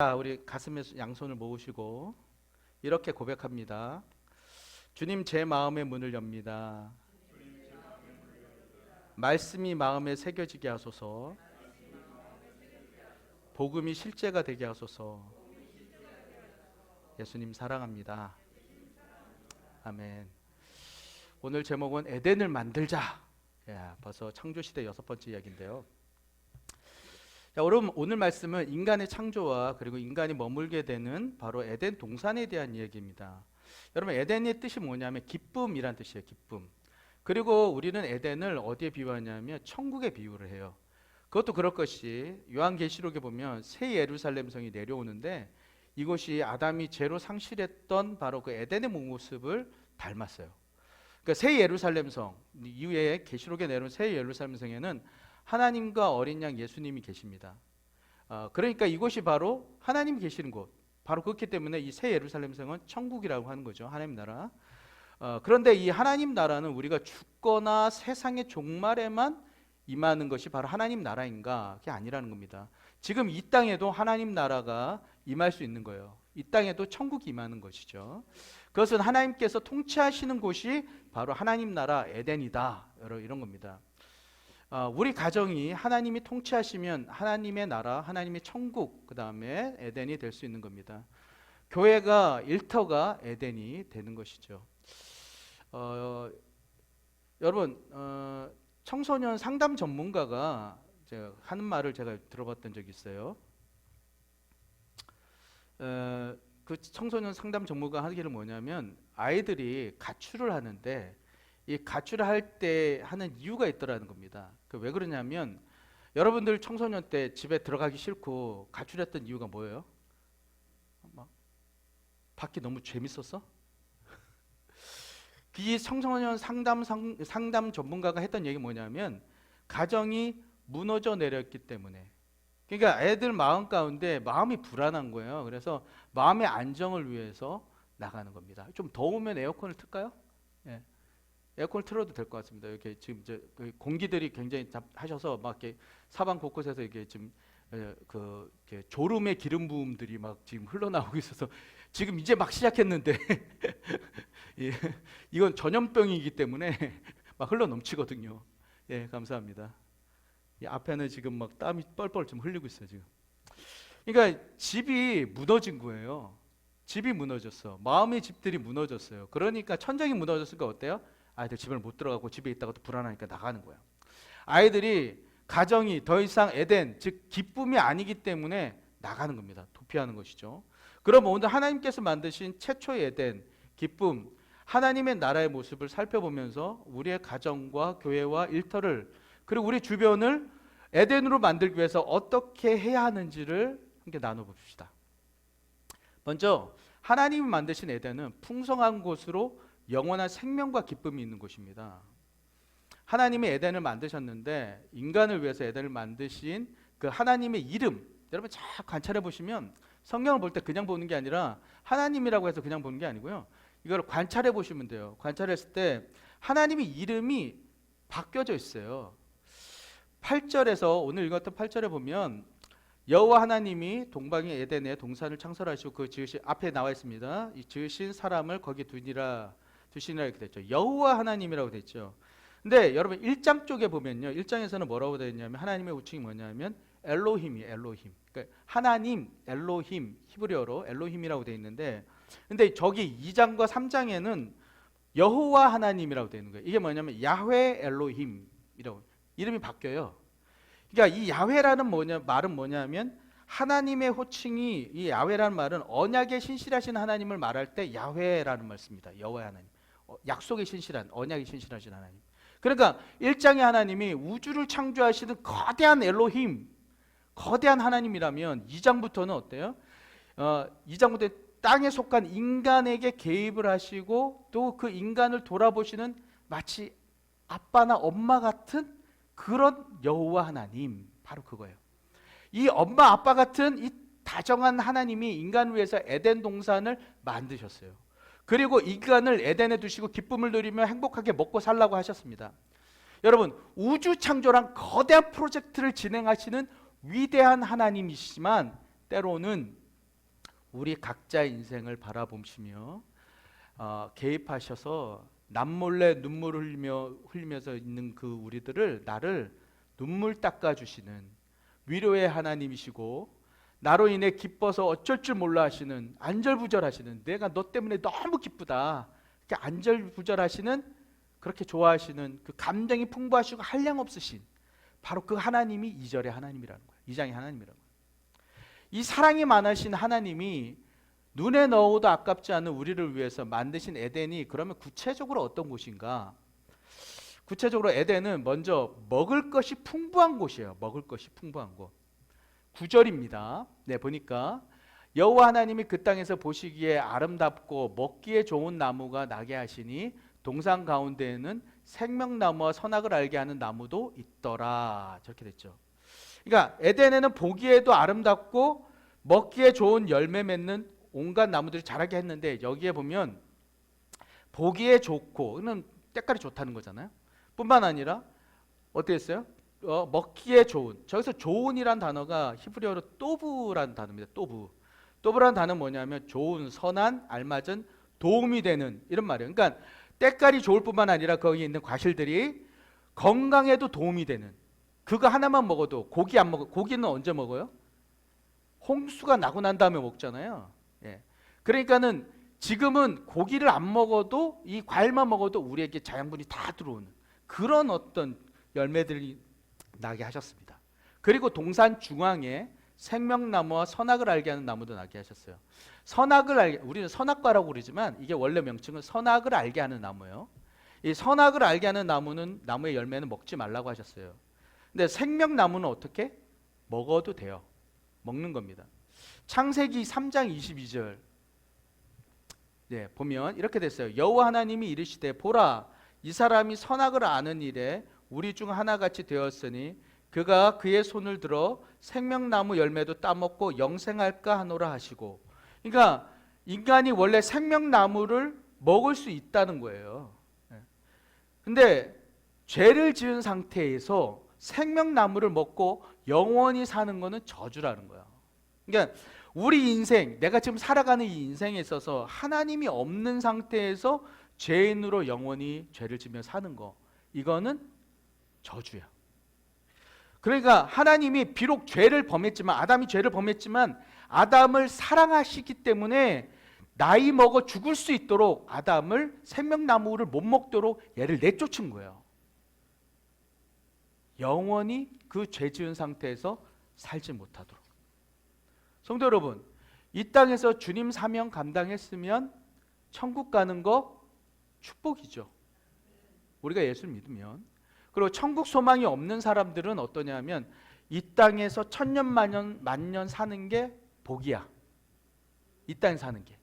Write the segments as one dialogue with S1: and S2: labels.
S1: 우리 가슴에 양손을 모으시고 이렇게 고백합니다. 주님, 제 마음의 문을 엽니다. 말씀이 마음에 새겨지게 하소서. 복음이 실제가 되게 하소서. 예수님 사랑합니다. 아멘. 오늘 제목은 에덴을 만들자. 벌써 창조시대 6번째 이야기인데요. 여러분, 오늘 말씀은 인간의 창조와 그리고 인간이 머물게 되는 바로 에덴 동산에 대한 이야기입니다. 여러분, 에덴의 뜻이 뭐냐면 기쁨이란 뜻이에요. 기쁨. 그리고 우리는 에덴을 어디에 비유하냐면 천국에 비유를 해요. 그것도 그럴 것이 요한계시록에 보면 새 예루살렘 성이 내려오는데 이곳이 아담이 죄로 상실했던 바로 그 에덴의 모습을 닮았어요. 그러니까 새 예루살렘 성 이후에 계시록에 내려온 새 예루살렘 성에는 하나님과 어린 양 예수님이 계십니다. 그러니까 이곳이 바로 하나님이 계시는 곳, 바로 그렇기 때문에 이 새 예루살렘 성은 천국이라고 하는 거죠. 하나님 나라. 그런데 이 하나님 나라는 우리가 죽거나 세상의 종말에만 임하는 것이 바로 하나님 나라인가? 그게 아니라는 겁니다. 지금 이 땅에도 하나님 나라가 임할 수 있는 거예요. 이 땅에도 천국이 임하는 것이죠. 그것은 하나님께서 통치하시는 곳이 바로 하나님 나라 에덴이다. 이런 겁니다. 우리 가정이 하나님이 통치하시면 하나님의 나라, 하나님의 천국, 그 다음에 에덴이 될 수 있는 겁니다. 교회가 일터가 에덴이 되는 것이죠. 여러분, 청소년 상담 전문가가 제가 하는 말을 제가 들어봤던 적이 있어요. 그 청소년 상담 전문가 하기를 뭐냐면 아이들이 가출을 하는데 이 가출을 할 때 하는 이유가 있더라는 겁니다. 왜 그러냐면 여러분들 청소년 때 집에 들어가기 싫고 가출했던 이유가 뭐예요? 밖이 너무 재밌었어? 이 청소년 상담 전문가가 했던 얘기 뭐냐면 가정이 무너져 내렸기 때문에, 그러니까 애들 마음 가운데 마음이 불안한 거예요. 그래서 마음의 안정을 위해서 나가는 겁니다. 좀 더우면 에어컨을 틀까요? 예. 에어컨을 틀어도 될 것 같습니다. 이렇게 지금 이제 공기들이 굉장히 하셔서 막 이렇게 사방 곳곳에서 이게 지금 이렇게 졸음의 기름 부음들이 막 지금 흘러나오고 있어서 지금 이제 막 시작했는데 예, 이건 전염병이기 때문에 막 흘러 넘치거든요. 예, 감사합니다. 이 앞에는 지금 막 땀이 뻘뻘 좀 흘리고 있어요 지금. 그러니까 집이 무너진 거예요. 집이 무너졌어. 마음의 집들이 무너졌어요. 그러니까 천장이 무너졌으니까 어때요? 아이들 집을 못 들어가고 집에 있다가 또 불안하니까 나가는 거야. 아이들이 가정이 더 이상 에덴, 즉 기쁨이 아니기 때문에 나가는 겁니다. 도피하는 것이죠. 그럼 오늘 하나님께서 만드신 최초의 에덴, 기쁨, 하나님의 나라의 모습을 살펴보면서 우리의 가정과 교회와 일터를 그리고 우리 주변을 에덴으로 만들기 위해서 어떻게 해야 하는지를 함께 나눠봅시다. 먼저 하나님이 만드신 에덴은 풍성한 곳으로 영원한 생명과 기쁨이 있는 곳입니다. 하나님이 에덴을 만드셨는데 인간을 위해서 에덴을 만드신 그 하나님의 이름, 여러분 잘 관찰해 보시면 성경을 볼 때 그냥 보는 게 아니라 하나님이라고 해서 그냥 보는 게 아니고요. 이걸 관찰해 보시면 돼요. 관찰했을 때 하나님의 이름이 바뀌어져 있어요. 8절에서 오늘 읽었던 8절에 보면 여호와 하나님이 동방의 에덴에 동산을 창설하시고 그 지으신 앞에 나와 있습니다. 이 지으신 사람을 거기 두시니라 이렇게 됐죠. 여호와 하나님이라고 됐죠. 근데 여러분 1장 쪽에 보면요. 1장에서는 뭐라고 되어 있냐면 하나님의 호칭이 뭐냐면 엘로힘이에요. 엘로힘. 그러니까 하나님, 엘로힘, 히브리어로 엘로힘이라고 되어 있는데 근데 저기 2장과 3장에는 여호와 하나님이라고 되어 있는 거예요. 이게 뭐냐면 야훼 엘로힘이라고 이름이 바뀌어요. 그러니까 이 야훼라는 말은 뭐냐면 하나님의 호칭이 이 야훼라는 말은 언약에 신실하신 하나님을 말할 때 야훼라는 말 씁니다. 여호와 하나님. 약속에 신실한, 언약에 신실하신 하나님. 그러니까 1장의 하나님이 우주를 창조하시는 거대한 엘로힘, 거대한 하나님이라면 2장부터는 어때요? 2장부터 땅에 속한 인간에게 개입을 하시고 또 그 인간을 돌아보시는 마치 아빠나 엄마 같은 그런 여호와 하나님, 바로 그거예요. 이 엄마 아빠 같은 이 다정한 하나님이 인간을 위해서 에덴 동산을 만드셨어요. 그리고 인간을 에덴에 두시고 기쁨을 누리며 행복하게 먹고 살라고 하셨습니다. 여러분, 우주 창조란 거대한 프로젝트를 진행하시는 위대한 하나님이시지만 때로는 우리 각자의 인생을 바라보시며 개입하셔서 남몰래 눈물을 흘리면서 있는 그 우리들을, 나를 눈물 닦아주시는 위로의 하나님이시고, 나로 인해 기뻐서 어쩔 줄 몰라 하시는, 안절부절하시는, 내가 너 때문에 너무 기쁘다 이렇게 안절부절하시는, 그렇게 좋아하시는, 그 감정이 풍부하시고 한량없으신 바로 그 하나님이 2절의 하나님이라는 거예요. 2장의 하나님이라는 거예요. 이 사랑이 많으신 하나님이 눈에 넣어도 아깝지 않은 우리를 위해서 만드신 에덴이 그러면 구체적으로 어떤 곳인가? 구체적으로 에덴은 먼저 먹을 것이 풍부한 곳이에요. 먹을 것이 풍부한 곳. 9절입니다. 네, 보니까 여호와 하나님이 그 땅에서 보시기에 아름답고 먹기에 좋은 나무가 나게 하시니 동산 가운데에는 생명나무와 선악을 알게 하는 나무도 있더라. 저렇게 됐죠. 그러니까 에덴에는 보기에도 아름답고 먹기에 좋은 열매 맺는 온갖 나무들이 자라게 했는데, 여기에 보면 보기에 좋고, 그는 때깔이 좋다는 거잖아요. 뿐만 아니라 어떻게 했어요? 먹기에 좋은, 저기서 좋은이란 단어가 히브리어로 또브라는 단어입니다. 또브라는 단어는 뭐냐면 좋은, 선한, 알맞은, 도움이 되는, 이런 말이에요. 그러니까 때깔이 좋을 뿐만 아니라 거기 있는 과실들이 건강에도 도움이 되는, 그거 하나만 먹어도, 고기 안 먹어, 고기는 언제 먹어요? 홍수가 나고 난 다음에 먹잖아요. 예. 그러니까는 지금은 고기를 안 먹어도, 이 과일만 먹어도 우리에게 자양분이 다 들어오는 그런 어떤 열매들이 나게 하셨습니다. 그리고 동산 중앙에 생명나무와 선악을 알게 하는 나무도 나게 하셨어요. 선악을 알게, 우리는 선악과라고 그러지만 이게 원래 명칭은 선악을 알게 하는 나무예요. 이 선악을 알게 하는 나무는, 나무의 열매는 먹지 말라고 하셨어요. 근데 생명나무는 어떻게? 먹어도 돼요. 먹는 겁니다. 창세기 3장 22절 보면 이렇게 됐어요. 여호와 하나님이 이르시되 보라, 이 사람이 선악을 아는 일에 우리 중 하나같이 되었으니 그가 그의 손을 들어 생명나무 열매도 따먹고 영생할까 하노라 하시고. 그러니까 인간이 원래 생명나무를 먹을 수 있다는 거예요. 근데 죄를 지은 상태에서 생명나무를 먹고 영원히 사는 것은 저주라는 거야. 그러니까 우리 인생, 내가 지금 살아가는 이 인생에 있어서 하나님이 없는 상태에서 죄인으로 영원히 죄를 지며 사는 거, 이거는 저주야. 그러니까 하나님이 비록 죄를 범했지만, 아담이 죄를 범했지만 아담을 사랑하시기 때문에 나이 먹어 죽을 수 있도록 아담을 생명나무를 못 먹도록 얘를 내쫓은 거예요. 영원히 그 죄 지은 상태에서 살지 못하도록. 성도 여러분, 이 땅에서 주님 사명 감당했으면 천국 가는 거 축복이죠. 우리가 예수를 믿으면. 그리고 천국 소망이 없는 사람들은 어떠냐면 이 땅에서 천년 만년 사는 게 복이야. 이 땅에 사는 게.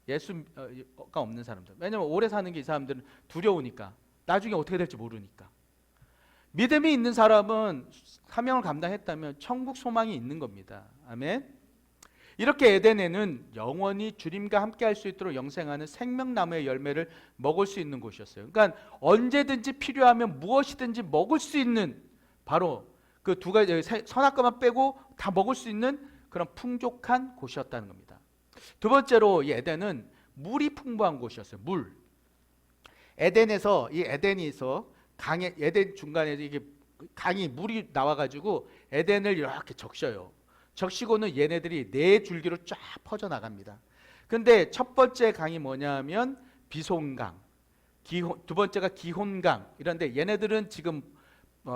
S1: 예수가 없는 사람들. 왜냐면 오래 사는 게 이 사람들은 두려우니까. 나중에 어떻게 될지 모르니까. 믿음이 있는 사람은 사명을 감당했다면 천국 소망이 있는 겁니다. 아멘. 이렇게 에덴에는 영원히 주님과 함께 할 수 있도록 영생하는 생명나무의 열매를 먹을 수 있는 곳이었어요. 그러니까 언제든지 필요하면 무엇이든지 먹을 수 있는, 바로 그 두 가지, 선악과만 빼고 다 먹을 수 있는 그런 풍족한 곳이었다는 겁니다. 두 번째로 이 에덴은 물이 풍부한 곳이었어요. 물. 에덴에서, 이 에덴에서 강에, 에덴 중간에 이게 강이, 물이 나와가지고 에덴을 이렇게 적셔요. 적시고는 얘네들이 네 줄기로 쫙 퍼져 나갑니다. 근데 첫 번째 강이 뭐냐면 비손강, 두 번째가 기혼강, 이런데 얘네들은 지금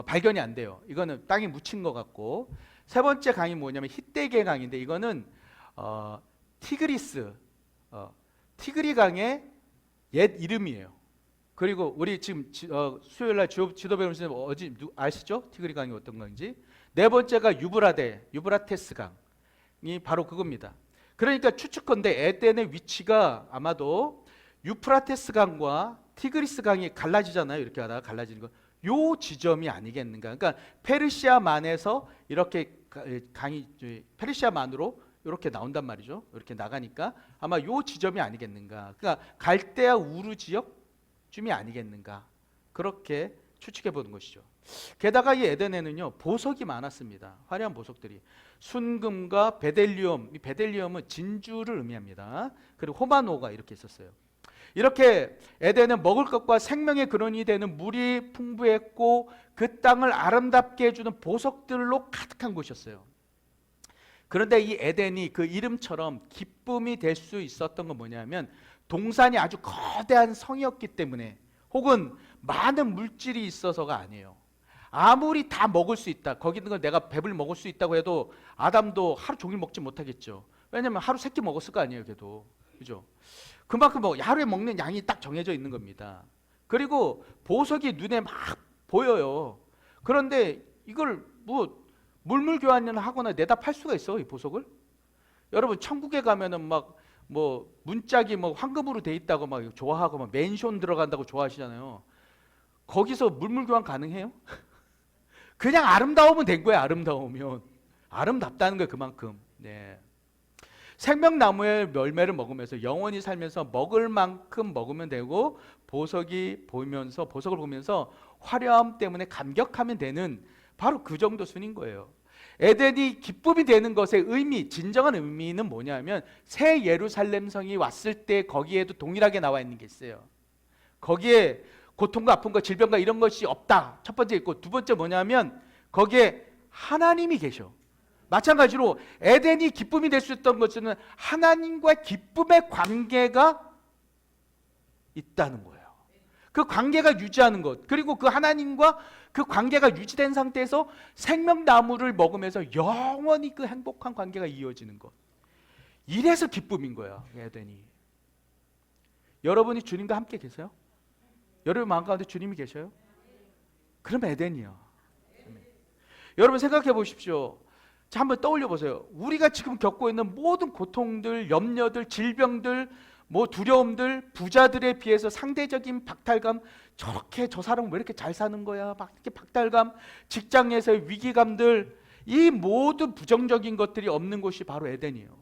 S1: 발견이 안 돼요. 이거는 땅에 묻힌 것 같고, 세 번째 강이 뭐냐면 히데계 강인데 이거는 티그리스, 티그리 강의 옛 이름이에요. 그리고 우리 지금 수요일날 지도 배우는 선생님 아시죠? 티그리 강이 어떤 강인지. 네 번째가 유브라테스 강이 바로 그겁니다. 그러니까 추측컨대 에덴의 위치가 아마도 유프라테스 강과 티그리스 강이 갈라지잖아요. 이렇게 하다가 갈라지는 거, 요 지점이 아니겠는가. 그러니까 페르시아만에서 이렇게 강이, 페르시아만으로 이렇게 나온단 말이죠. 이렇게 나가니까 아마 요 지점이 아니겠는가. 그러니까 갈대아 우르 지역쯤이 아니겠는가. 그렇게 추측해 보는 것이죠. 게다가 이 에덴에는요 보석이 많았습니다. 화려한 보석들이. 순금과 베델리움, 이 베델리움은 진주를 의미합니다. 그리고 호마노가 이렇게 있었어요. 이렇게 에덴은 먹을 것과 생명의 근원이 되는 물이 풍부했고 그 땅을 아름답게 해주는 보석들로 가득한 곳이었어요. 그런데 이 에덴이 그 이름처럼 기쁨이 될 수 있었던 건 뭐냐면 동산이 아주 거대한 성이었기 때문에 혹은 많은 물질이 있어서가 아니에요. 아무리 다 먹을 수 있다, 거기 있는 걸 내가 배불리 먹을 수 있다고 해도 아담도 하루 종일 먹지 못하겠죠. 왜냐면 하루 3끼 먹었을 거 아니에요, 걔도. 그죠? 그만큼 하루에 먹는 양이 딱 정해져 있는 겁니다. 그리고 보석이 눈에 막 보여요. 그런데 이걸 뭐 물물 교환을 하거나 내다 팔 수가 있어, 이 보석을? 여러분 천국에 가면은 막 뭐 문짝이 뭐 황금으로 돼 있다고 막 좋아하고 막 맨션 들어간다고 좋아하시잖아요. 거기서 물물 교환 가능해요? 그냥 아름다우면 된 거야. 아름다우면 아름답다는 거예요, 그만큼. 네. 생명나무의 열매를 먹으면서 영원히 살면서 먹을 만큼 먹으면 되고 보석을 보면서 화려함 때문에 감격하면 되는 바로 그 정도 순인 거예요. 에덴이 기쁨이 되는 것의 의미, 진정한 의미는 뭐냐면 새 예루살렘 성이 왔을 때 거기에도 동일하게 나와 있는 게 있어요. 거기에 고통과 아픔과 질병과 이런 것이 없다. 첫 번째 있고, 두 번째 뭐냐면 거기에 하나님이 계셔. 마찬가지로 에덴이 기쁨이 될 수 있던 것은 하나님과 기쁨의 관계가 있다는 거예요. 그 관계가 유지하는 것, 그리고 그 하나님과 그 관계가 유지된 상태에서 생명나무를 먹으면서 영원히 그 행복한 관계가 이어지는 것. 이래서 기쁨인 거야, 에덴이. 여러분이 주님과 함께 계세요? 여러분 마음 가운데 주님이 계셔요? 그럼 에덴이야. 여러분 생각해 보십시오. 자, 한번 떠올려 보세요. 우리가 지금 겪고 있는 모든 고통들, 염려들, 질병들, 뭐 두려움들, 부자들에 비해서 상대적인 박탈감, 저렇게 저 사람은 왜 이렇게 잘 사는 거야? 막 이렇게 박탈감, 직장에서의 위기감들, 이 모든 부정적인 것들이 없는 곳이 바로 에덴이에요.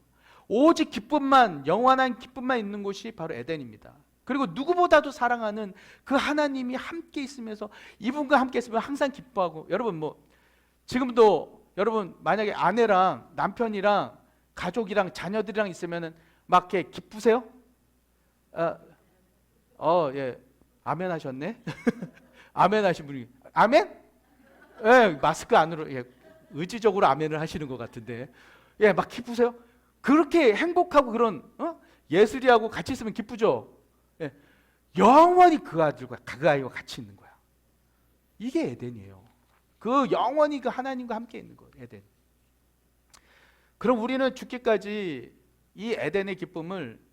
S1: 오직 기쁨만, 영원한 기쁨만 있는 곳이 바로 에덴입니다. 그리고 누구보다도 사랑하는 그 하나님이 함께 있으면서 이분과 함께 있으면 항상 기뻐하고, 여러분 뭐 지금도 여러분 만약에 아내랑 남편이랑 가족이랑 자녀들이랑 있으면은 막 이렇게 기쁘세요? 예, 아멘 하셨네. 아멘 하신 분이 아멘? 예, 마스크 안으로 의지적으로 아멘을 하시는 것 같은데, 예, 막 기쁘세요? 그렇게 행복하고 그런 예술이하고 같이 있으면 기쁘죠. 예, 영원히 그 아들과 그 아이와 같이 있는 거야. 이게 에덴이에요. 그 영원히 그 하나님과 함께 있는 거예요, 에덴. 그럼 우리는 죽기까지 이 에덴의 기쁨을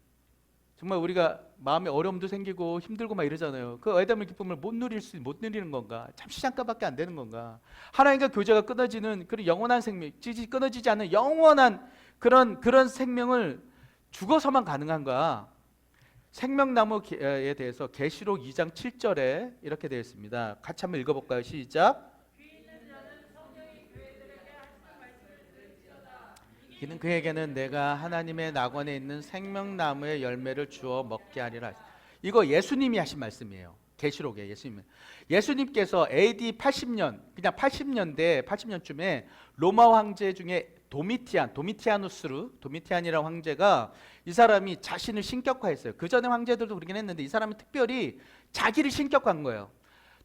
S1: 정말 우리가 마음에 어려움도 생기고 힘들고 막 이러잖아요. 그 에덴의 기쁨을 못 누리는 건가? 잠시 잠깐밖에 안 되는 건가? 하나님과 교제가 끊어지는 그런 영원한 생명, 끊어지지 않는 영원한 그런 생명을 죽어서만 가능한가? 생명나무에 대해서 계시록 2장 7절에 이렇게 되어 있습니다. 같이 한번 읽어볼까요? 시작. 이는 그에게는 내가 하나님의 낙원에 있는 생명나무의 열매를 주어 먹게 하리라. 이거 예수님이 하신 말씀이에요. 계시록에 예수님께서 AD 80년, 그냥 80년쯤에 로마 황제 중에 도미티안이라는 황제가, 이 사람이 자신을 신격화했어요. 그 전에 황제들도 그러긴 했는데 이 사람이 특별히 자기를 신격화한 거예요.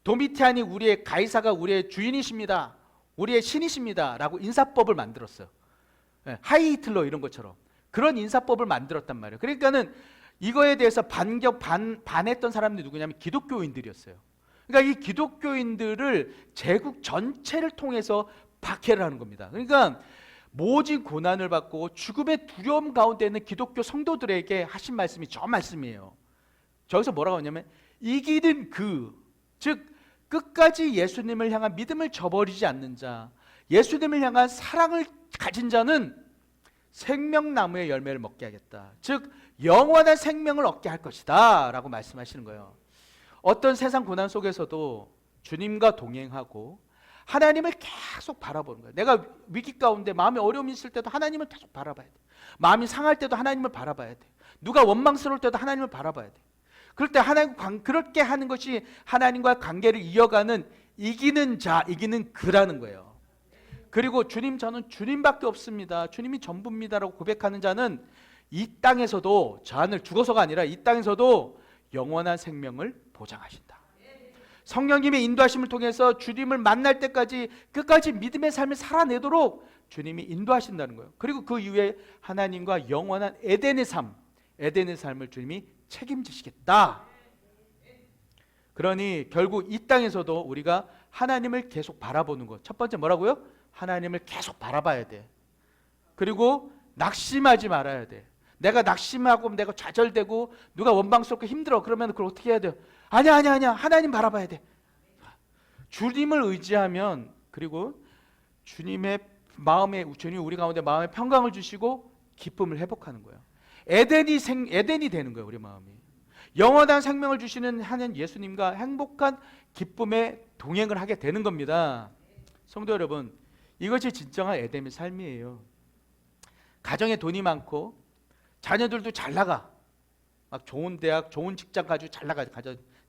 S1: 도미티안이 가이사가 우리의 주인이십니다, 우리의 신이십니다 라고 인사법을 만들었어요. 하이 히틀러 이런 것처럼 그런 인사법을 만들었단 말이에요. 그러니까는 이거에 대해서 반했던 사람들이 누구냐면 기독교인들이었어요. 그러니까 이 기독교인들을 제국 전체를 통해서 박해를 하는 겁니다. 그러니까 모진 고난을 받고 죽음의 두려움 가운데 있는 기독교 성도들에게 하신 말씀이 저 말씀이에요. 저기서 뭐라고 하냐면 이기는 즉 끝까지 예수님을 향한 믿음을 저버리지 않는 자, 예수님을 향한 사랑을 가진 자는 생명나무의 열매를 먹게 하겠다. 즉 영원한 생명을 얻게 할 것이다 라고 말씀하시는 거예요. 어떤 세상 고난 속에서도 주님과 동행하고 하나님을 계속 바라보는 거예요. 내가 위기 가운데 마음에 어려움이 있을 때도 하나님을 계속 바라봐야 돼. 마음이 상할 때도 하나님을 바라봐야 돼. 누가 원망스러울 때도 하나님을 바라봐야 돼. 그럴 때 그렇게 하는 것이 하나님과 관계를 이어가는 이기는 그라는 거예요. 그리고 주님, 저는 주님밖에 없습니다, 주님이 전부입니다라고 고백하는 자는 이 땅에서도, 저 하늘 죽어서가 아니라 이 땅에서도 영원한 생명을 보장하신다. 성령님의 인도하심을 통해서 주님을 만날 때까지 끝까지 믿음의 삶을 살아내도록 주님이 인도하신다는 거예요. 그리고 그 이후에 하나님과 영원한 에덴의 삶을 주님이 책임지시겠다. 그러니 결국 이 땅에서도 우리가 하나님을 계속 바라보는 것. 첫 번째 뭐라고요? 하나님을 계속 바라봐야 돼. 그리고 낙심하지 말아야 돼. 내가 낙심하고 내가 좌절되고 누가 원망스럽고 힘들어, 그러면 그걸 어떻게 해야 돼요? 아니야. 하나님 바라봐야 돼. 주님을 의지하면, 그리고 주님이 우리 가운데 마음의 평강을 주시고 기쁨을 회복하는 거예요. 에덴이 되는 거예요, 우리 마음이. 영원한 생명을 주시는 하나님 예수님과 행복한 기쁨의 동행을 하게 되는 겁니다. 성도 여러분, 이것이 진정한 에덴의 삶이에요. 가정에 돈이 많고 자녀들도 잘 나가, 막 좋은 대학, 좋은 직장 가지고 잘 나가,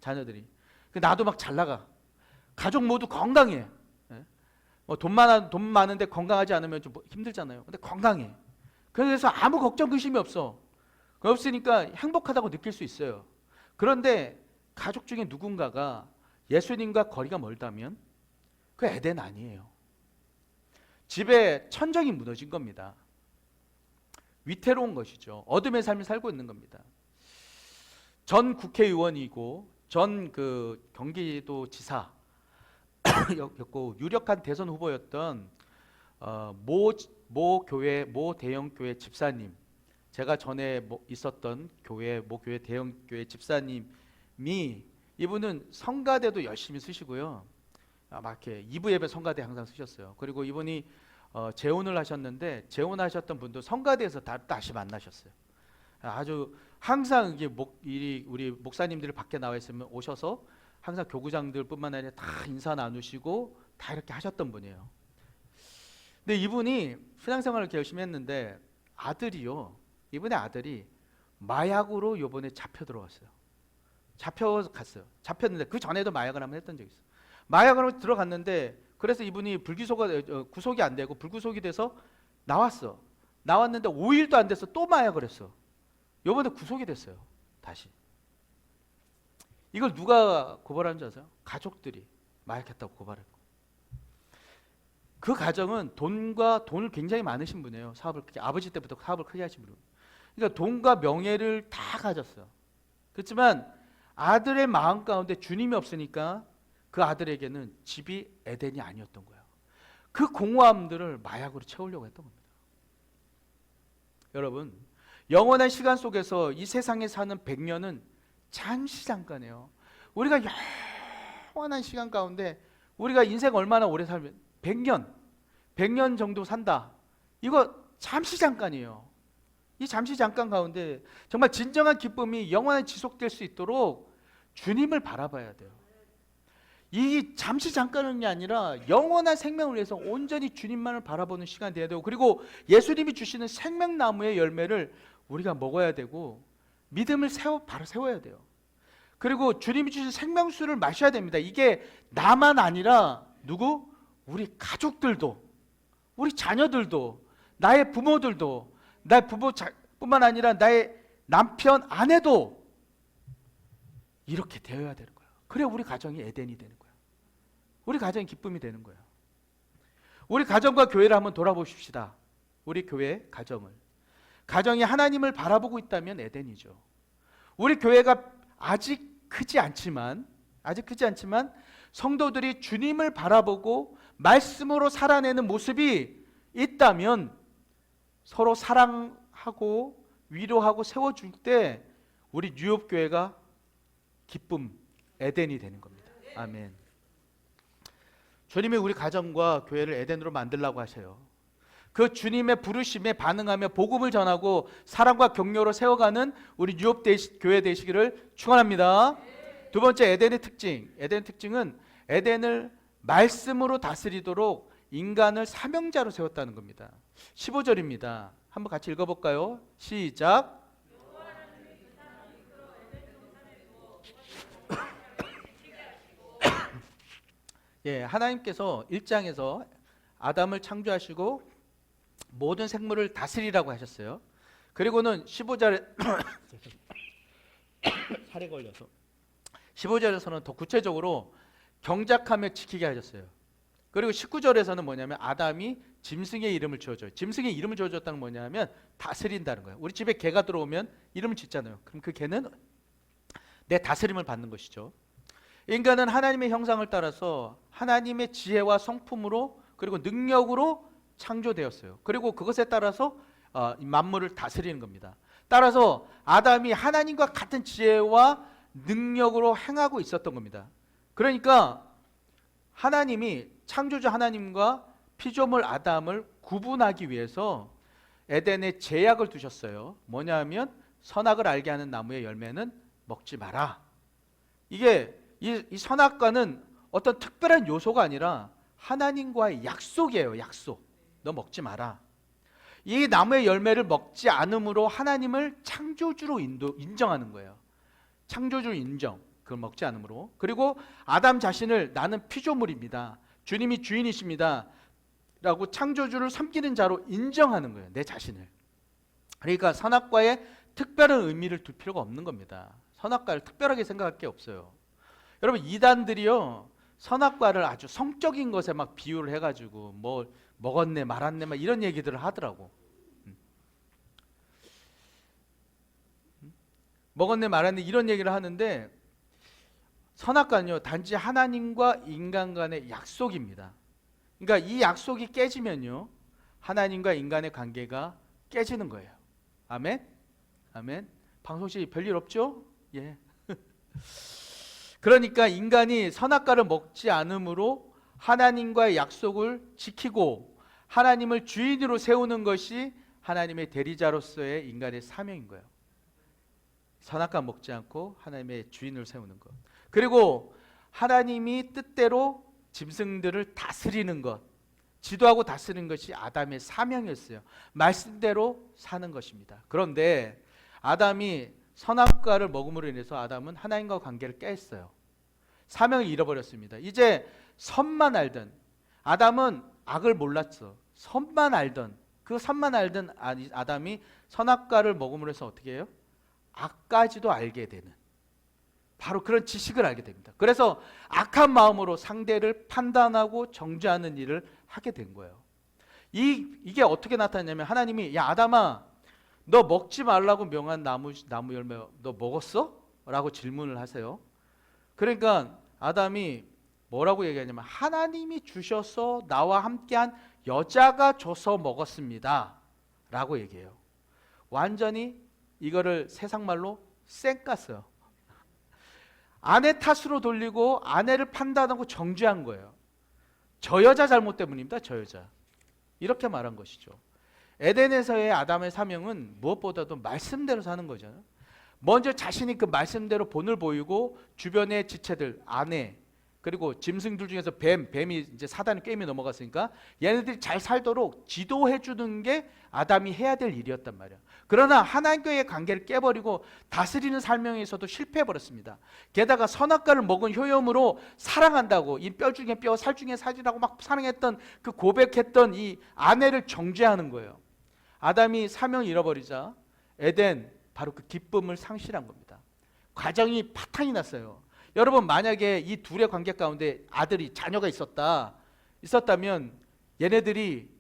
S1: 자녀들이. 나도 막 잘 나가. 가족 모두 건강해. 돈 많은데 건강하지 않으면 좀 힘들잖아요. 근데 건강해. 그래서 아무 걱정 의심이 없으니까 행복하다고 느낄 수 있어요. 그런데 가족 중에 누군가가 예수님과 거리가 멀다면 그 에덴 아니에요. 집에 천정이 무너진 겁니다. 위태로운 것이죠. 어둠의 삶을 살고 있는 겁니다. 전 국회의원이고 전 경기도 지사 였고 유력한 대선 후보였던 모 대형 교회 집사님, 제가 전에 있었던 모 교회 대형 교회 집사님이, 이분은 성가대도 열심히 쓰시고요. 막 이렇게 2부 예배 성가대 항상 쓰셨어요. 그리고 이분이 재혼을 하셨는데 재혼하셨던 분도 성가대에서 다시 만나셨어요. 아주 항상 이게 우리 목사님들이 밖에 나와 있으면 오셔서 항상 교구장들뿐만 아니라 다 인사 나누시고 다 이렇게 하셨던 분이에요. 근데 이분이 신앙생활을 이렇게 열심히 했는데 이분의 아들이 마약으로 이번에 잡혀 들어갔어요. 잡혀갔어요. 잡혔는데 그 전에도 마약을 한번 했던 적이 있어요. 마약으로 들어갔는데, 그래서 이분이 구속이 안 되고 불구속이 돼서 나왔는데 5일도 안 돼서 또 마약을 했어. 이번에 구속이 됐어요, 다시. 이걸 누가 고발한 줄 아세요? 가족들이 마약했다고 고발했고. 그 가정은 돈을 굉장히 많으신 분이에요. 아버지 때부터 사업을 크게 하신 분. 그러니까 돈과 명예를 다 가졌어요. 그렇지만 아들의 마음 가운데 주님이 없으니까 그 아들에게는 집이 에덴이 아니었던 거예요. 그 공허함들을 마약으로 채우려고 했던 겁니다. 여러분, 영원한 시간 속에서 이 세상에 사는 100년은 잠시 잠깐이에요. 우리가 영원한 시간 가운데 우리가 인생 얼마나 오래 살면 100년 정도 산다. 이거 잠시 잠깐이에요. 이 잠시 잠깐 가운데 정말 진정한 기쁨이 영원히 지속될 수 있도록 주님을 바라봐야 돼요. 이 잠시 잠깐은 게 아니라 영원한 생명을 위해서 온전히 주님만을 바라보는 시간이 돼야 되고, 그리고 예수님이 주시는 생명나무의 열매를 우리가 먹어야 되고 믿음을 바로 세워야 돼요. 그리고 주님이 주신 생명수를 마셔야 됩니다. 이게 나만 아니라 우리 가족들도, 우리 자녀들도, 나의 부모들도, 나의 부모뿐만 아니라 나의 남편, 아내도 이렇게 되어야 되는 거예요. 그래 우리 가정이 에덴이 되는 거예요. 우리 가정이 기쁨이 되는 거예요. 우리 가정과 교회를 한번 돌아보십시다. 우리 교회 가정이 하나님을 바라보고 있다면 에덴이죠. 우리 교회가 아직 크지 않지만 성도들이 주님을 바라보고 말씀으로 살아내는 모습이 있다면 서로 사랑하고 위로하고 세워줄 때 우리 뉴욕교회가 기쁨, 에덴이 되는 겁니다. 아멘. 주님이 우리 가정과 교회를 에덴으로 만들라고 하셔요. 그 주님의 부르심에 반응하며 복음을 전하고 사랑과 격려로 세워가는 우리 뉴욕 교회 되시기를 축원합니다. 두 번째, 에덴의 특징은 에덴을 말씀으로 다스리도록 인간을 사명자로 세웠다는 겁니다. 15절입니다. 한번 같이 읽어볼까요? 시작. 예, 하나님께서 1장에서 아담을 창조하시고 모든 생물을 다스리라고 하셨어요. 그리고는 15절에 살에 걸려서 15절에서는 더 구체적으로 경작하며 지키게 하셨어요. 그리고 19절에서는 뭐냐면 아담이 짐승의 이름을 지어줘요. 짐승의 이름을 지어줬다는 뭐냐면 다스린다는 거예요. 우리 집에 개가 들어오면 이름을 짓잖아요. 그럼 그 개는 내 다스림을 받는 것이죠. 인간은 하나님의 형상을 따라서 하나님의 지혜와 성품으로 그리고 능력으로 창조되었어요. 그리고 그것에 따라서 만물을 다스리는 겁니다. 따라서 아담이 하나님과 같은 지혜와 능력으로 행하고 있었던 겁니다. 그러니까 하나님이 창조주 하나님과 피조물 아담을 구분하기 위해서 에덴에 제약을 두셨어요. 뭐냐면 선악을 알게 하는 나무의 열매는 먹지 마라. 이게 이 선악과는 어떤 특별한 요소가 아니라 하나님과의 약속이에요. 약속. 너 먹지 마라. 이 나무의 열매를 먹지 않음으로 하나님을 창조주로 인정하는 거예요. 창조주로 인정. 그걸 먹지 않음으로. 그리고 아담 자신을 나는 피조물입니다. 주님이 주인이십니다. 라고 창조주를 섬기는 자로 인정하는 거예요. 내 자신을. 그러니까 선악과에 특별한 의미를 둘 필요가 없는 겁니다. 선악과를 특별하게 생각할 게 없어요. 여러분 이단들이요. 선악과를 아주 성적인 것에 막 비유를 해가지고 뭐 먹었네 말았네 막 이런 얘기들을 하더라고. 먹었네 말았네 이런 얘기를 하는데 선악과는요 단지 하나님과 인간 간의 약속입니다. 그러니까 이 약속이 깨지면요 하나님과 인간의 관계가 깨지는 거예요. 아멘? 아멘? 방송씨 별일 없죠? 예. 그러니까 인간이 선악과를 먹지 않음으로 하나님과의 약속을 지키고 하나님을 주인으로 세우는 것이 하나님의 대리자로서의 인간의 사명인 거예요. 선악과 먹지 않고 하나님의 주인을 세우는 것. 그리고 하나님이 뜻대로 짐승들을 다스리는 것, 지도하고 다스리는 것이 아담의 사명이었어요. 말씀대로 사는 것입니다. 그런데 아담이 선악과를 먹음으로 인해서 아담은 하나님과 관계를 깼어요. 사명을 잃어버렸습니다. 이제 선만 알던 아담은 악을 몰랐어. 선만 알던 그 선만 알던 아담이 선악과를 먹음으로 해서 어떻게 해요? 악까지도 알게 되는 바로 그런 지식을 알게 됩니다. 그래서 악한 마음으로 상대를 판단하고 정죄하는 일을 하게 된 거예요. 이게 어떻게 나타났냐면 하나님이 야 아담아 너 먹지 말라고 명한 나무 열매 너 먹었어? 라고 질문을 하세요. 그러니까 아담이 뭐라고 얘기하냐면 하나님이 주셔서 나와 함께한 여자가 줘서 먹었습니다 라고 얘기해요. 완전히 이거를 세상 말로 쌩 깠어요. 아내 탓으로 돌리고 아내를 판단하고 정죄한 거예요. 저 여자 잘못 때문입니다. 저 여자. 이렇게 말한 것이죠. 에덴에서의 아담의 사명은 무엇보다도 말씀대로 사는 거잖아요. 먼저 자신이 그 말씀대로 본을 보이고 주변의 지체들, 아내, 그리고 짐승들 중에서 뱀이 이제 사단의 게임에 넘어갔으니까 얘네들이 잘 살도록 지도해 주는 게 아담이 해야 될 일이었단 말이야. 그러나 하나님과의 관계를 깨버리고 다스리는 사명에서도 실패해 버렸습니다. 게다가 선악과를 먹은 효염으로 사랑한다고 이 뼈 중에 뼈, 살 중에 살이라고 막 사랑했던 그 고백했던 이 아내를 정죄하는 거예요. 아담이 사명을 잃어버리자 에덴 바로 그 기쁨을 상실한 겁니다. 가정이 파탄이 났어요. 여러분 만약에 이 둘의 관계 가운데 아들이 자녀가 있었다면 얘네들이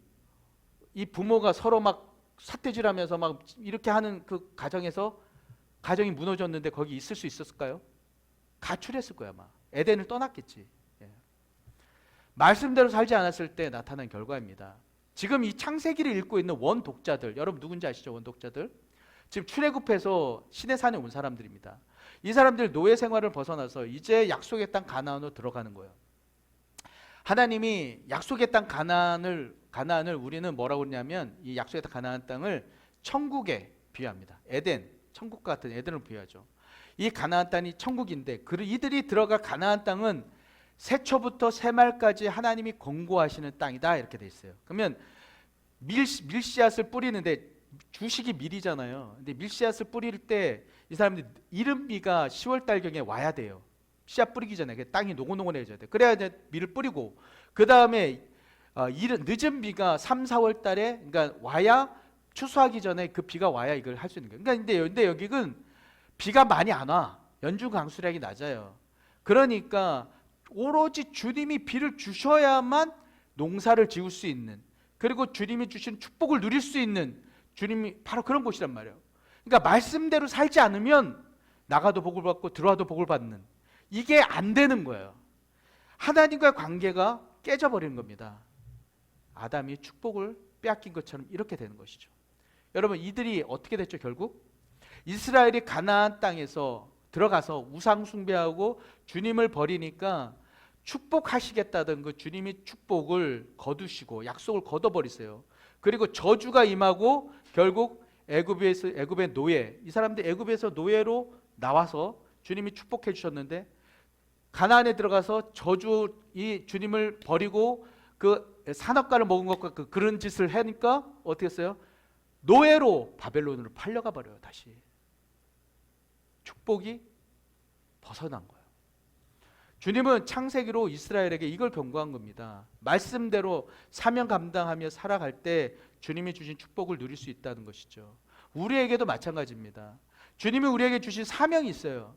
S1: 이 부모가 서로 막 삿대질하면서 막 이렇게 하는 그 가정에서 가정이 무너졌는데 거기 있을 수 있었을까요? 가출했을 거야 아마. 에덴을 떠났겠지. 예. 말씀대로 살지 않았을 때 나타난 결과입니다. 지금 이 창세기를 읽고 있는 원독자들 여러분 누군지 아시죠? 원독자들 지금 출애굽해서 시내산에 온 사람들입니다. 이 사람들 노예 생활을 벗어나서 이제 약속의 땅 가나안으로 들어가는 거예요. 하나님이 약속의 땅 가나안을 우리는 뭐라고 그러냐면 이 약속의 땅 가나안 땅을 천국에 비유합니다. 에덴, 천국 같은 에덴을 비유하죠. 이 가나안 땅이 천국인데 이들이 들어갈 가나안 땅은 새초부터 새말까지 하나님이 권고하시는 땅이다 이렇게 돼 있어요. 그러면 밀씨앗을 뿌리는데 주식이 밀이잖아요. 근데 밀씨앗을 뿌릴 때 이 사람들이 이른비가 10월 달경에 와야 돼요. 씨앗 뿌리기 전에 땅이 노곤노곤해져야 돼. 그래야 이제 밀을 뿌리고 그 다음에 늦은 비가 3, 4월 달에 그러니까 와야 추수하기 전에 그 비가 와야 이걸 할 수 있는 거예요. 그러니까 근데 여기는 비가 많이 안 와. 연중 강수량이 낮아요. 그러니까 오로지 주님이 비를 주셔야만 농사를 지을 수 있는, 그리고 주님이 주신 축복을 누릴 수 있는, 주님이 바로 그런 곳이란 말이에요. 그러니까 말씀대로 살지 않으면 나가도 복을 받고 들어와도 복을 받는, 이게 안 되는 거예요. 하나님과의 관계가 깨져버리는 겁니다. 아담이 축복을 빼앗긴 것처럼 이렇게 되는 것이죠. 여러분, 이들이 어떻게 됐죠? 결국 이스라엘이 가나안 땅에서 들어가서 우상 숭배하고 주님을 버리니까 축복하시겠다던 그 주님이 축복을 거두시고 약속을 거둬버리세요. 그리고 저주가 임하고 결국 애굽의 노예, 이 사람들 애굽에서 노예로 나와서 주님이 축복해 주셨는데 가나안에 들어가서 이 주님을 버리고 그 산업가를 먹은 것과 그런 짓을 하니까 어떻게 했어요? 노예로 바벨론으로 팔려가 버려요. 다시 축복이 벗어난 거예요. 주님은 창세기로 이스라엘에게 이걸 경고한 겁니다. 말씀대로 사명 감당하며 살아갈 때 주님이 주신 축복을 누릴 수 있다는 것이죠. 우리에게도 마찬가지입니다. 주님이 우리에게 주신 사명이 있어요.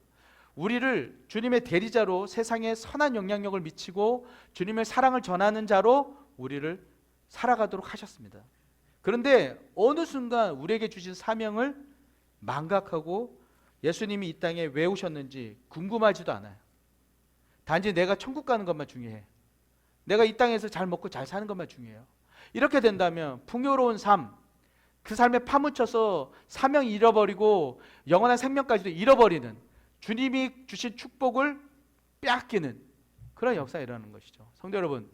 S1: 우리를 주님의 대리자로 세상에 선한 영향력을 미치고 주님의 사랑을 전하는 자로 우리를 살아가도록 하셨습니다. 그런데 어느 순간 우리에게 주신 사명을 망각하고 예수님이 이 땅에 왜 오셨는지 궁금하지도 않아요. 단지 내가 천국 가는 것만 중요해. 내가 이 땅에서 잘 먹고 잘 사는 것만 중요해요. 이렇게 된다면 풍요로운 삶, 그 삶에 파묻혀서 사명 잃어버리고 영원한 생명까지도 잃어버리는, 주님이 주신 축복을 빼앗기는 그런 역사가 일어나는 것이죠. 성도 여러분,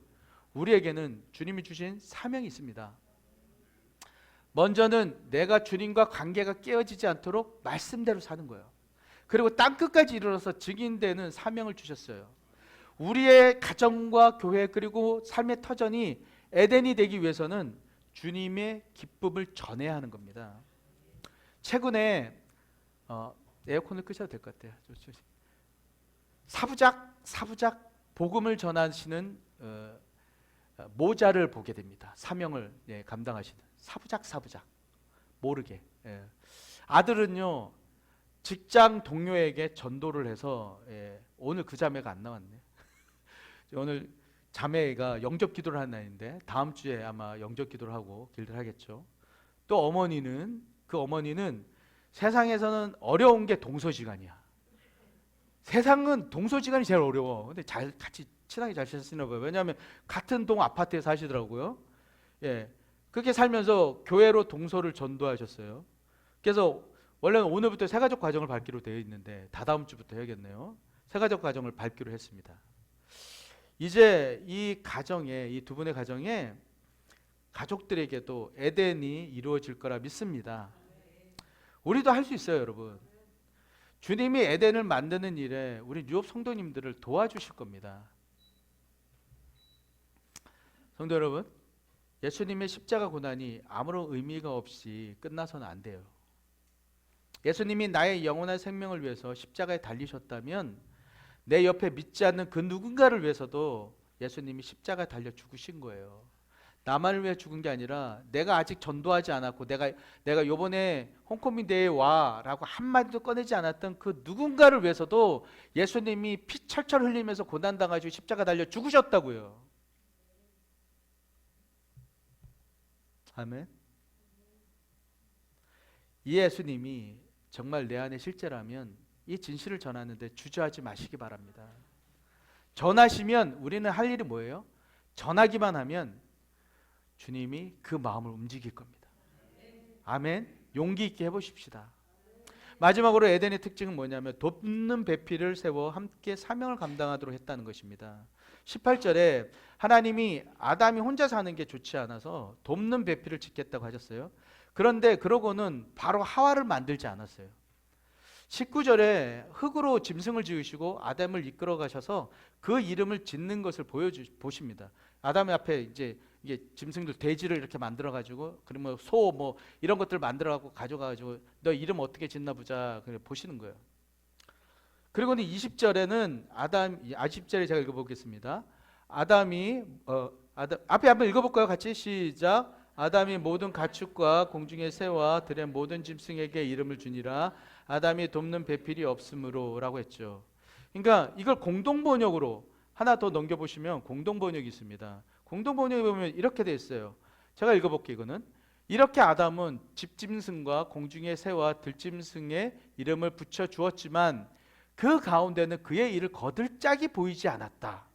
S1: 우리에게는 주님이 주신 사명이 있습니다. 먼저는 내가 주님과 관계가 깨어지지 않도록 말씀대로 사는 거예요. 그리고 땅끝까지 이르러서 증인되는 사명을 주셨어요. 우리의 가정과 교회 그리고 삶의 터전이 에덴이 되기 위해서는 주님의 기쁨을 전해야 하는 겁니다. 최근에 에어컨을 끄셔도 될 것 같아요. 사부작 복음을 전하시는 모자를 보게 됩니다. 사명을 감당하시는 사부작 모르게. 아들은요 직장 동료에게 전도를 해서 오늘 그 자매가 안 나왔네. 오늘 자매가 영접 기도를 하는 날인데 다음 주에 아마 영접 기도를 하고 길들 하겠죠. 또 어머니는 세상에서는 어려운 게 동서지간이야. 세상은 동서지간이 제일 어려워. 근데 같이 친하게 잘 사시나 봐요. 왜냐하면 같은 동 아파트에 사시더라고요. 그렇게 살면서 교회로 동서를 전도하셨어요. 그래서 원래는 오늘부터 새가족 가정을 밟기로 되어 있는데 다다음 주부터 해야겠네요. 새가족 가정을 밟기로 했습니다. 이제 이 두 분의 가정에 가족들에게도 에덴이 이루어질 거라 믿습니다. 우리도 할 수 있어요, 여러분. 주님이 에덴을 만드는 일에 우리 뉴욕 성도님들을 도와주실 겁니다. 성도 여러분, 예수님의 십자가 고난이 아무런 의미가 없이 끝나서는 안 돼요. 예수님이 나의 영원한 생명을 위해서 십자가에 달리셨다면 내 옆에 믿지 않는 그 누군가를 위해서도 예수님이 십자가에 달려 죽으신 거예요. 나만을 위해 죽은 게 아니라 내가 아직 전도하지 않았고 내가 요번에 홈커밍 데이에 와라고 한마디도 꺼내지 않았던 그 누군가를 위해서도 예수님이 피 철철 흘리면서 고난당하시고 십자가 달려 죽으셨다고요. 아멘. 이 예수님이 정말 내 안에 실제라면 이 진실을 전하는데 주저하지 마시기 바랍니다. 전하시면 우리는 할 일이 뭐예요? 전하기만 하면 주님이 그 마음을 움직일 겁니다. 아멘. 용기 있게 해보십시다. 마지막으로 에덴의 특징은 뭐냐면 돕는 배필을 세워 함께 사명을 감당하도록 했다는 것입니다. 18절에 하나님이 아담이 혼자 사는 게 좋지 않아서 돕는 배필을 짓겠다고 하셨어요. 그런데 그러고는 바로 하와를 만들지 않았어요. 19절에 흙으로 짐승을 지으시고 아담을 이끌어 가셔서 그 이름을 짓는 것을 보십니다. 아담의 앞에 이제 이게 짐승들 돼지를 이렇게 만들어 가지고 그러면 소 뭐 이런 것들 만들어 갖고 가져가 가지고 너 이름 어떻게 짓나 보자 그래 보시는 거예요. 그리고는 20절에는 20절에 제가 읽어 보겠습니다. 아담이 앞에 한번 읽어볼까요? 같이 시작. 아담이 모든 가축과 공중의 새와 들의 모든 짐승에게 이름을 주니라. 아담이 돕는 배필이 없으므로라고 했죠. 그러니까 이걸 공동 번역으로 하나 더 넘겨보시면 공동 번역이 있습니다. 공동 번역에 보면 이렇게 돼 있어요. 제가 읽어볼게요. 이거는 이렇게 아담은 집짐승과 공중의 새와 들짐승의 이름을 붙여 주었지만 그 가운데는 그의 일을 거둘 짝이 보이지 않았다.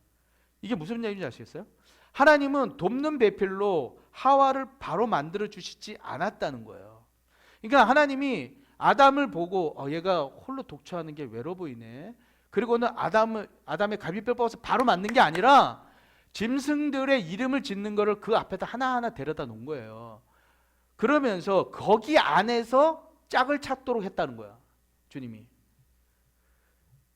S1: 이게 무슨 얘기인지 아시겠어요? 하나님은 돕는 배필로 하와를 바로 만들어 주시지 않았다는 거예요. 그러니까 하나님이 아담을 보고 얘가 홀로 독처하는 게 외로워 보이네. 그리고는 아담의 갈비뼈 뽑아서 바로 만든 게 아니라 짐승들의 이름을 짓는 거를 그 앞에다 하나하나 데려다 놓은 거예요. 그러면서 거기 안에서 짝을 찾도록 했다는 거야. 주님이.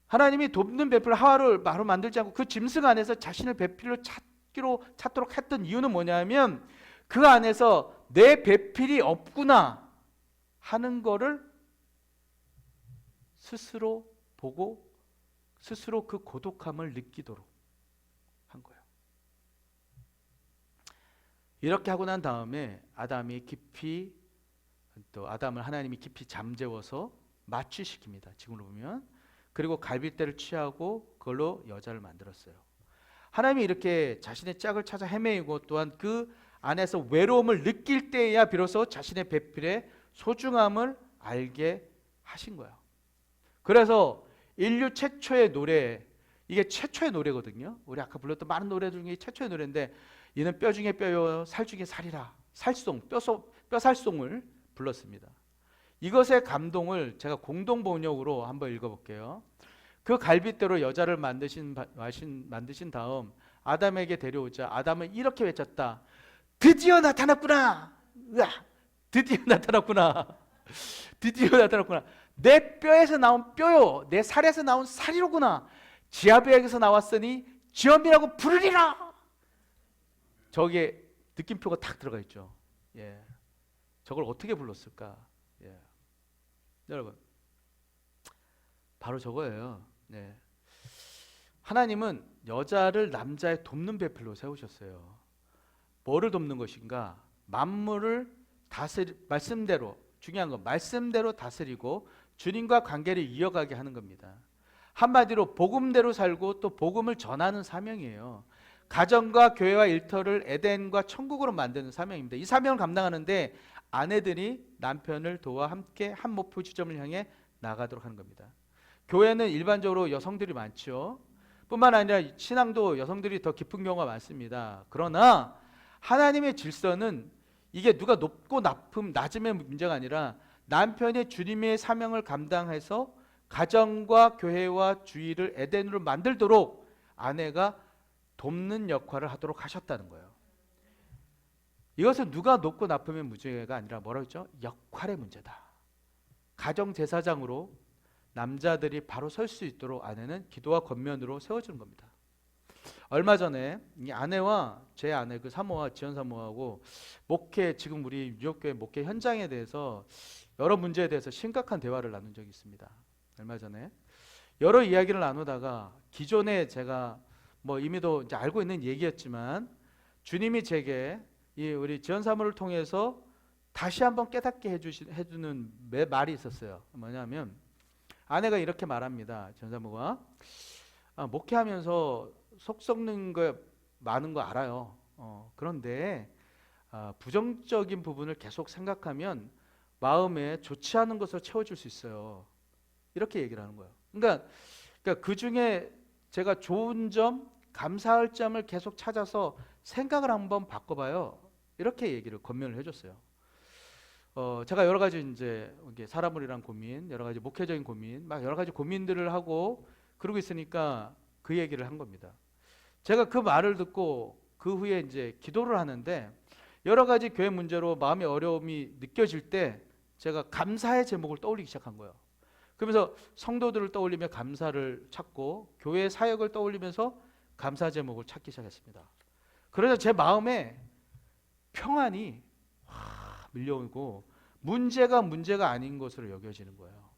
S1: 하나님이 돕는 배필 하와를 바로 만들지 않고 그 짐승 안에서 자신을 배필로 찾도록 했던 이유는 뭐냐면 그 안에서 내 배필이 없구나 하는 거를 스스로 보고 스스로 그 고독함을 느끼도록 한 거예요. 이렇게 하고 난 다음에 아담을 하나님이 깊이 잠재워서 마취시킵니다. 지금으로 보면. 그리고 갈빗대를 취하고 그걸로 여자를 만들었어요. 하나님이 이렇게 자신의 짝을 찾아 헤매이고 또한 그 안에서 외로움을 느낄 때야 비로소 자신의 배필의 소중함을 알게 하신 거예요. 그래서 인류 최초의 노래, 이게 최초의 노래거든요. 우리 아까 불렀던 많은 노래들 중에 최초의 노래인데 이는 뼈 중에 뼈요 살 중에 살이라. 살송, 뼈살송을 불렀습니다. 이것의 감동을 제가 공동 번역으로 한번 읽어볼게요. 그 갈빗대로 여자를 만드신 다음 아담에게 데려오자 아담은 이렇게 외쳤다. 드디어 나타났구나. 으아, 드디어 나타났구나. 드디어 나타났구나. 내 뼈에서 나온 뼈요, 내 살에서 나온 살이로구나. 지아비에게서 나왔으니 지엄이라고 부르리라. 저기에 느낌표가 탁 들어가 있죠. 예, 저걸 어떻게 불렀을까? 예. 여러분, 바로 저거예요. 네. 하나님은 여자를 남자의 돕는 배필로 세우셨어요. 뭐를 돕는 것인가? 만물을 말씀대로, 중요한 건 말씀대로 다스리고 주님과 관계를 이어가게 하는 겁니다. 한마디로 복음대로 살고 또 복음을 전하는 사명이에요. 가정과 교회와 일터를 에덴과 천국으로 만드는 사명입니다. 이 사명을 감당하는데 아내들이 남편을 도와 함께 한 목표 지점을 향해 나가도록 하는 겁니다. 교회는 일반적으로 여성들이 많죠. 뿐만 아니라 신앙도 여성들이 더 깊은 경우가 많습니다. 그러나 하나님의 질서는 이게 누가 높고 낮음의 문제가 아니라 남편이 주님의 사명을 감당해서 가정과 교회와 주위를 에덴으로 만들도록 아내가 돕는 역할을 하도록 하셨다는 거예요. 이것은 누가 높고 낮음의 문제가 아니라 뭐라고 했죠? 역할의 문제다. 가정 제사장으로 남자들이 바로 설 수 있도록 아내는 기도와 권면으로 세워주는 겁니다. 얼마 전에 이 아내와 제 아내 그 사모와 지연 사모하고 지금 우리 뉴욕교회 목회 현장에 대해서 여러 문제에 대해서 심각한 대화를 나눈 적이 있습니다. 얼마 전에 여러 이야기를 나누다가 기존에 제가 이미도 이제 알고 있는 얘기였지만 주님이 제게 이 우리 지연 사모를 통해서 다시 한번 깨닫게 해주는 말이 있었어요. 뭐냐면 아내가 이렇게 말합니다. 지연 사모가 목회하면서 속 썩는 거 많은 거 알아요. 그런데 부정적인 부분을 계속 생각하면 마음에 좋지 않은 것을 채워줄 수 있어요. 이렇게 얘기를 하는 거예요. 그러니까 그 중에 제가 좋은 점, 감사할 점을 계속 찾아서 생각을 한번 바꿔봐요. 이렇게 얘기를 권면을 해줬어요. 제가 여러 가지 이제 사람을 위한 고민, 여러 가지 목회적인 고민, 막 여러 가지 고민들을 하고 그러고 있으니까 그 얘기를 한 겁니다. 제가 그 말을 듣고 그 후에 이제 기도를 하는데 여러 가지 교회 문제로 마음의 어려움이 느껴질 때 제가 감사의 제목을 떠올리기 시작한 거예요. 그러면서 성도들을 떠올리며 감사를 찾고 교회 사역을 떠올리면서 감사 제목을 찾기 시작했습니다. 그래서 제 마음에 평안이 밀려오고 문제가 아닌 것으로 여겨지는 거예요.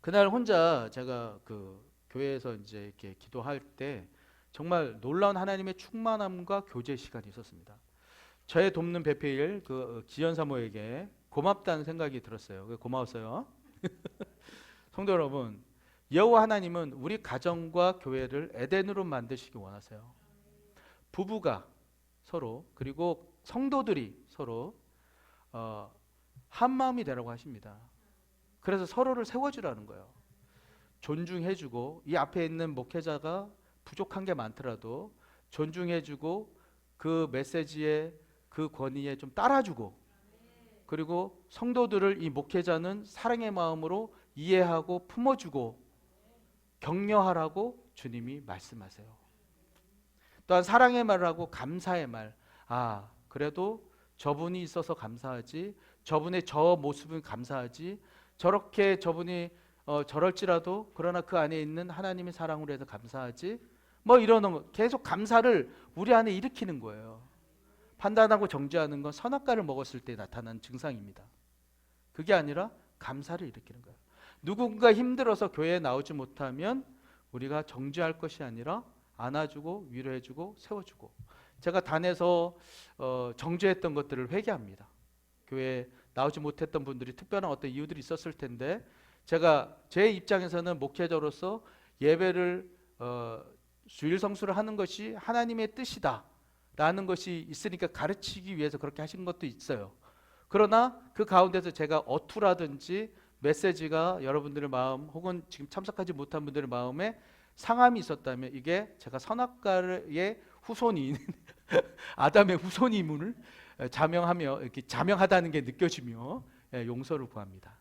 S1: 그날 혼자 제가 그 교회에서 이제 이렇게 기도할 때 정말 놀라운 하나님의 충만함과 교제 시간이 있었습니다. 저의 돕는 배필 그 지연 사모에게 고맙다는 생각이 들었어요. 고마웠어요. 성도 여러분, 여호와 하나님은 우리 가정과 교회를 에덴으로 만드시기 원하세요. 부부가 서로, 그리고 성도들이 서로 한 마음이 되라고 하십니다. 그래서 서로를 세워주라는 거예요. 존중해주고, 이 앞에 있는 목회자가 부족한 게 많더라도 존중해주고, 그 메시지에 그 권위에 좀 따라주고, 그리고 성도들을 이 목회자는 사랑의 마음으로 이해하고 품어주고 격려하라고 주님이 말씀하세요. 또한 사랑의 말을 하고 감사의 말. 아, 그래도 저분이 있어서 감사하지, 저분의 저 모습은 감사하지, 저렇게 저분이 저럴지라도 그러나 그 안에 있는 하나님의 사랑으로 해서 감사하지, 뭐 이런 계속 감사를 우리 안에 일으키는 거예요. 판단하고 정죄하는 건 선악과를 먹었을 때 나타난 증상입니다. 그게 아니라 감사를 일으키는 거예요. 누군가 힘들어서 교회에 나오지 못하면 우리가 정죄할 것이 아니라 안아주고 위로해주고 세워주고, 제가 단에서 정죄했던 것들을 회개합니다. 교회에 나오지 못했던 분들이 특별한 어떤 이유들이 있었을 텐데, 제가 제 입장에서는 목회자로서 예배를 주일 성수를 하는 것이 하나님의 뜻이다 라는 것이 있으니까 가르치기 위해서 그렇게 하신 것도 있어요. 그러나 그 가운데서 제가 어투라든지 메시지가 여러분들의 마음 혹은 지금 참석하지 못한 분들의 마음에 상함이 있었다면, 이게 제가 선악과의 후손인 아담의 후손임을 자명하며 이렇게 자명하다는 게 느껴지며 용서를 구합니다.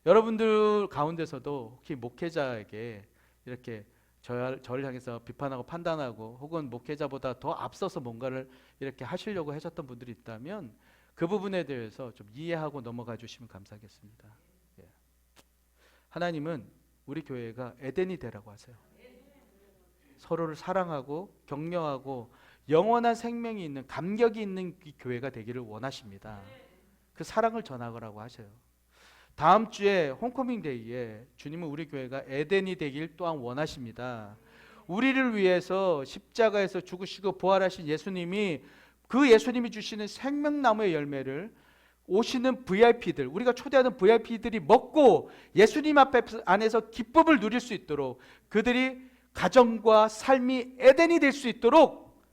S1: 여러분들 가운데서도 혹시 목회자에게 이렇게 저를 향해서 비판하고 판단하고 혹은 목회자보다 더 앞서서 뭔가를 이렇게 하시려고 하셨던 분들이 있다면 그 부분에 대해서 좀 이해하고 넘어가 주시면 감사하겠습니다. 하나님은 우리 교회가 에덴이 되라고 하세요. 서로를 사랑하고 격려하고 영원한 생명이 있는, 감격이 있는 이 교회가 되기를 원하십니다. 그 사랑을 전하라고 하세요. 다음 주에 홈커밍 데이에 주님은 우리 교회가 에덴이 되길 또한 원하십니다. 우리를 위해서 십자가에서 죽으시고 부활하신 예수님이, 그 예수님이 주시는 생명나무의 열매를 오시는 VIP들, 우리가 초대하는 VIP들이 먹고 예수님 앞에 안에서 기쁨을 누릴 수 있도록, 그들이 가정과 삶이 에덴이 될 수 있도록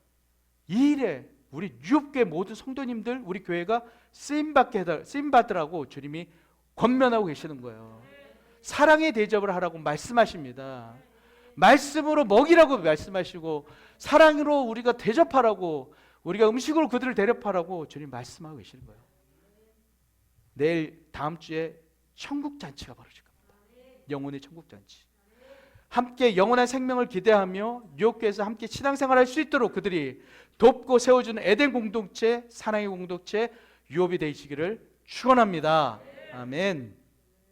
S1: 이 일에 우리 뉴욕교회 모든 성도님들, 우리 교회가 쓰임받으라고 주님이 권면하고 계시는 거예요. 사랑의 대접을 하라고 말씀하십니다. 말씀으로 먹이라고 말씀하시고, 사랑으로 우리가 대접하라고, 우리가 음식으로 그들을 대접하라고 주님 말씀하고 계시는 거예요. 내일 다음 주에 천국 잔치가 벌어질 겁니다. 영혼의 천국 잔치. 함께 영원한 생명을 기대하며 뉴욕교회에서 함께 신앙생활할 수 있도록 그들이 돕고 세워주는 에덴 공동체, 사랑의 공동체, 유업이 되시기를 축원합니다. 아멘.